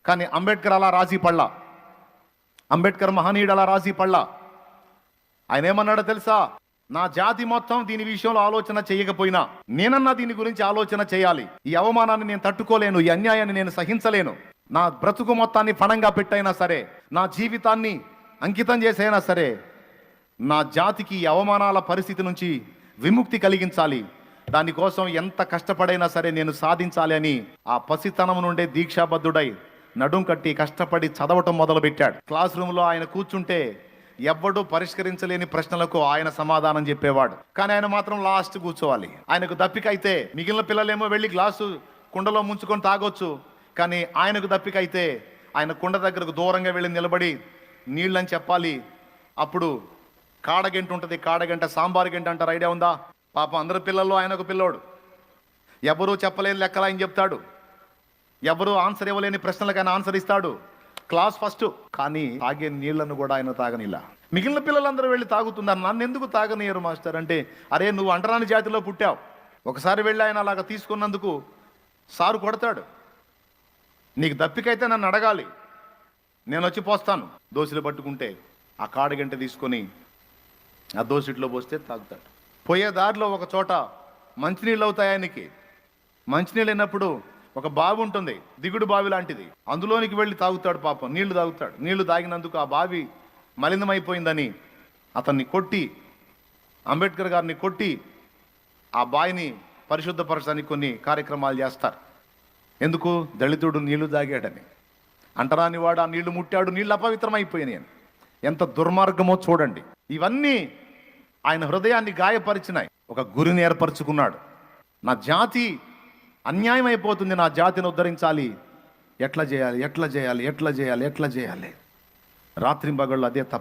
కానీ అంబేద్కర్ అలా రాజీ పడలా. అంబేద్కర్ మహనీయుడు అలా రాజీ పడలా. ఆయన ఏమన్నాడో తెలుసా? నా జాతి మొత్తం దీని విషయంలో ఆలోచన చేయకపోయినా నేనన్నా దీని గురించి ఆలోచన చేయాలి. ఈ అవమానాన్ని నేను తట్టుకోలేను, ఈ అన్యాయాన్ని నేను సహించలేను. నా బ్రతుకు మొత్తాన్ని పణంగా పెట్టైనా సరే, నా జీవితాన్ని అంకితం చేసైనా సరే, నా జాతికి ఈ అవమానాల పరిస్థితి నుంచి విముక్తి కలిగించాలి. దానికోసం ఎంత కష్టపడైనా సరే నేను సాధించాలి అని ఆ పసితనం నుండే దీక్షాబద్ధుడై నడుం కట్టి కష్టపడి చదవటం మొదలుపెట్టాడు. క్లాస్ రూమ్లో ఆయన కూర్చుంటే ఎవ్వడూ పరిష్కరించలేని ప్రశ్నలకు ఆయన సమాధానం చెప్పేవాడు. కానీ ఆయన మాత్రం లాస్ట్ కూర్చోవాలి. ఆయనకు దప్పికైతే మిగిలిన పిల్లలేమో వెళ్ళి గ్లాసు కుండలో ముంచుకొని తాగొచ్చు. కానీ ఆయనకు దప్పికైతే ఆయన కుండ దగ్గరకు దూరంగా వెళ్ళి నిలబడి నీళ్ళని చెప్పాలి. అప్పుడు కాడగంట ఉంటుంది, కాడగంట సాంబారు గంట అంటారు, ఐడియా ఉందా? పాపం అందరి పిల్లల్లో ఆయన ఒక పిల్లోడు. ఎవరూ చెప్పలేని లెక్కలు ఆయన చెప్తాడు. ఎవరు ఆన్సర్ ఇవ్వలేని ప్రశ్నలకు ఆయన ఆన్సర్ ఇస్తాడు. Class first. కానీ తాగే నీళ్లను కూడా ఆయన తాగనిలా. మిగిలిన పిల్లలందరూ వెళ్ళి తాగుతున్నారు. నన్ను ఎందుకు తాగనియరు మాస్టర్ అంటే, అరే నువ్వు అంటరాని జాతిలో పుట్టావు. ఒకసారి వెళ్ళి ఆయన అలాగా తీసుకున్నందుకు సారు కొడతాడు. నీకు దప్పికైతే నన్ను అడగాలి, నేను వచ్చి పోస్తాను. దోశలు పట్టుకుంటే ఆ కాడగంట తీసుకొని ఆ దోశట్లో పోస్తే తాగుతాడు. పోయే దారిలో ఒక చోట మంచినీళ్ళు అవుతాయి ఆయనకి. మంచినీళ్ళు అయినప్పుడు ఒక బావి ఉంటుంది, దిగుడు బావి లాంటిది. అందులోనికి వెళ్ళి తాగుతాడు. పాపం నీళ్లు తాగుతాడు. నీళ్లు తాగినందుకు ఆ బావి మలినమైపోయిందని అతన్ని కొట్టి, అంబేద్కర్ గారిని కొట్టి ఆ బావిని పరిశుద్ధపరచడానికి కొన్ని కార్యక్రమాలు చేస్తారు. ఎందుకు? దళితుడు నీళ్లు తాగాడని. అంటరాని వాడు ఆ నీళ్లు ముట్టాడు, నీళ్ళు అపవిత్రమైపోయినాయి అని. ఎంత దుర్మార్గమో చూడండి. ఇవన్నీ ఆయన హృదయాన్ని గాయపరిచినాయి. ఒక గురిని ఏర్పరచుకున్నాడు. నా జాతి అన్యాయం అయిపోతుంది, నా జాతిని ఉద్ధరించాలి. ఎట్లా చేయాలి, ఎట్లా చేయాలి, ఎట్లా చేయాలి, ఎట్లా చేయాలి? రాత్రింబగళ్ళు అదే తపన.